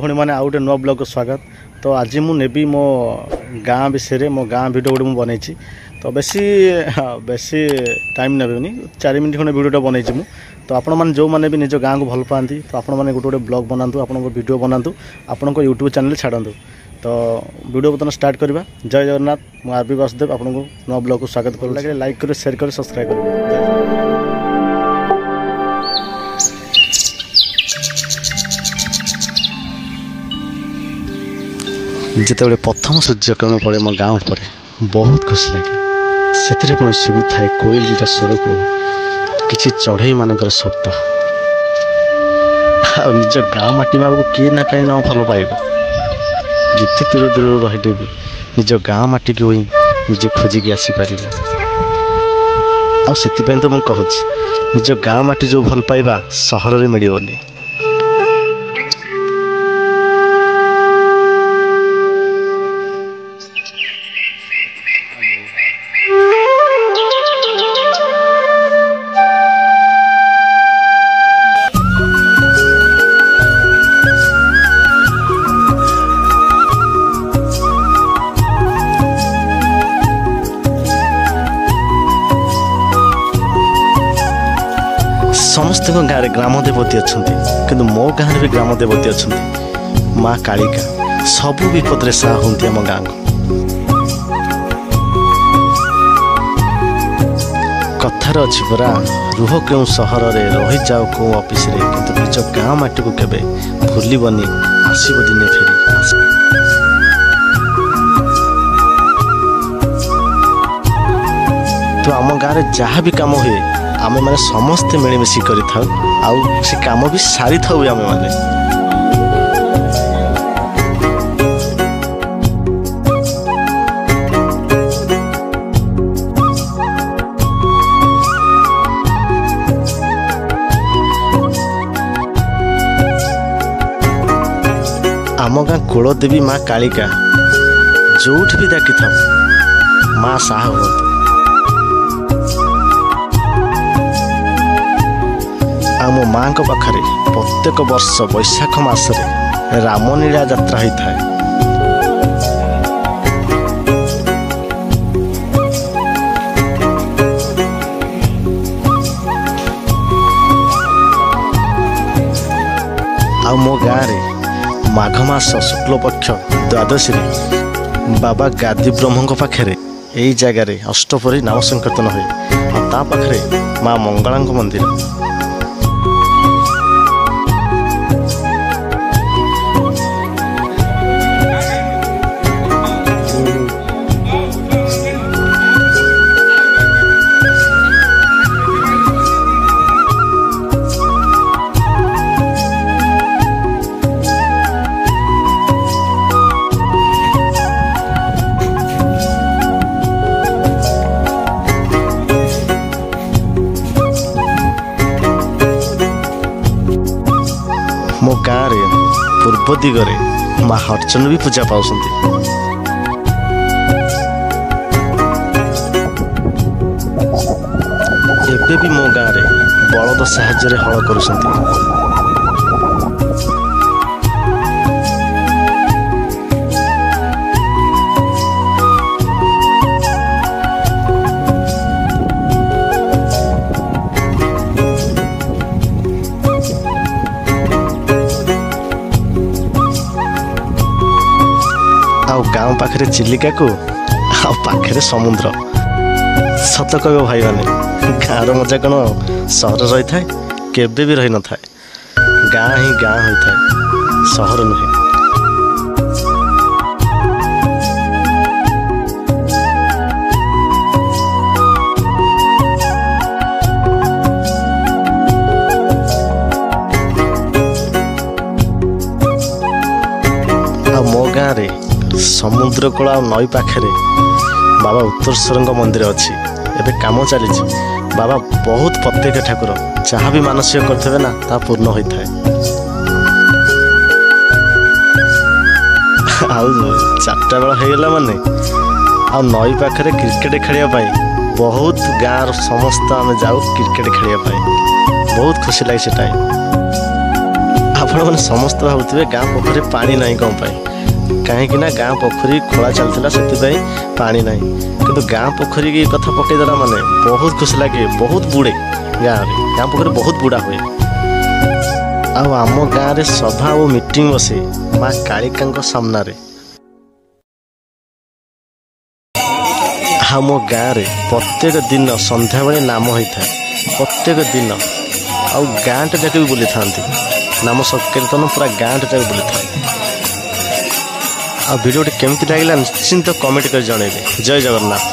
भौणी मैंने आउ गए नुआ ब्लॉग को स्वागत। तो आज मुझे मो गाँ विषय मो गाँ भिड गोटे मुझे बनई तो बेसी टाइम नेबेनि 4 मिनट खंडे भिडियोटा बनई मु। तो आपण मैंने जो मैंने भी निज गाँ को भल पाती तो आपण मैंने गोटे ब्लॉग बनातु आप वीडियो बनातु आपण यूट्यूब चैनल छाड़ू। तो वीडियो बर्तमान स्टार्ट करवा। जय जगन्नाथ। मैं आरबी वासुदेव आपको नुआ ब्लॉग को स्वागत कर लगे। लाइक करें, शेयर करें, सब्सक्राइब करें। जिते प्रथम सूर्यकिरण पड़े मो गाँव पड़े बहुत खुशी लगे। से पुणी शुभु थाए कोयल जीटा स्वर को किसी चढ़ई मानकर शब्द निज गाँ माटी को किए ना कहीं ना भल पाइब। जिते दूर दूर रही भी निज गाँ माटी को ही निजे खोजिकी आसीपर। आसे तो मुझे कहूँ निज गाँ माटी जो भल पाइबा सहर में मिलनी। समस्त गाँव ग्राम देवती अच्छा किंतु मो गाँव भी ग्राम देवती अच्छा। माँ कालिका सबू विपद सा हूँ आम गाँव को। कथार अच्छी परा रुह क्यों सहर में रही जाओ क्यों ऑफिस रे किंतु निज गाँ माटी को केबे भूलबनी आसब दिने फेरी। तो आम गाँव में जहाँ भी कम हुए आमे माने समस्ते मिलमिशि करि थाउ आउ से काम भी सारी थाउ। आमे माने आम गाँ कुलदेवी माँ कालिका जोठ भी डाकी थाउ माँ साहा हुआ। आम माँ पाखरे प्रत्येक वर्ष बैशाख मासरे रामलीला यात्रा होता है। आ मो गाँव में माघ मास शुक्ल पक्ष द्वादशी बाबा गादी ब्रह्म पाखे यही जगार अष्टपरी नाम संकीर्तन हुए। ता पाखरे माँ मंगला मंदिर। मो गाँव पूर्व दिगरे माँ हरचंद भी पूजा पाँच। एबे भी मो गाँव में बलद साहाय्य हल कर। गाँव पाखे चिलिका को पाखे समुद्र। सत कह भाई मैंने गाँव मजा कौन सहर रही थाए केबे भी रही न थाए। गाँ ही गाँ होता है सहर नुहे। मो गाँव में समुद्र कूल नई पाखे बाबा उत्तरेश्वर मंदिर अच्छी एबे काम चली। बाबा बहुत प्रत्येक ठाकुर जहाँ भी मानसिक करते ना ता पूर्ण होता है। चार्टा बेला होगला माने आ नई पाखे क्रिकेट खेलने बहुत गाँव समस्त आम जाऊ क्रिकेट खेलने बहुत खुशी लगे से टाइम। ଆପଣମାନେ ସମସ୍ତେ ଭାବୁଥିବେ ଗାଁ ପୋଖରୀ ପାଣି ନାହିଁ କ'ଣ ପାଇଁ, କାହିଁକି ନା ଗାଁ ପୋଖରୀ ଖୋଳା ଚାଲିଥିଲା ସେଥିପାଇଁ ପାଣି ନାହିଁ। କିନ୍ତୁ ଗାଁ ପୋଖରୀ କଥା ପକେଇଦେଲା ମାନେ ବହୁତ ଖୁସି ଲାଗେ, ବହୁତ ବୁଡ଼େ ଗାଁରେ, ଗାଁ ପୋଖରୀ ବହୁତ ବୁଡ଼ା ହୁଏ। ଆଉ ଆମ ଗାଁରେ ସଭା ଓ ମିଟିଂ ବସେ ମା କାଳିକାଙ୍କ ସାମ୍ନାରେ। ଆଉ ମୋ ଗାଁରେ ପ୍ରତ୍ୟେକ ଦିନ ସନ୍ଧ୍ୟାବେଳେ ନାମ ହୋଇଥାଏ, ପ୍ରତ୍ୟେକ ଦିନ। ଆଉ ଗାଁଟା ଯାକ ବି ବୁଲିଥାନ୍ତି, ନାମ ସଂକୀର୍ତ୍ତନ ପୁରା ଗାଁଟା ଯାକ ବୁଲିଥାନ୍ତି। ଆଉ ଭିଡ଼ିଓଟି କେମିତି ଲାଗିଲା ନିଶ୍ଚିନ୍ତ କମେଣ୍ଟ କରି ଜଣାଇବେ। ଜୟ ଜଗନ୍ନାଥ।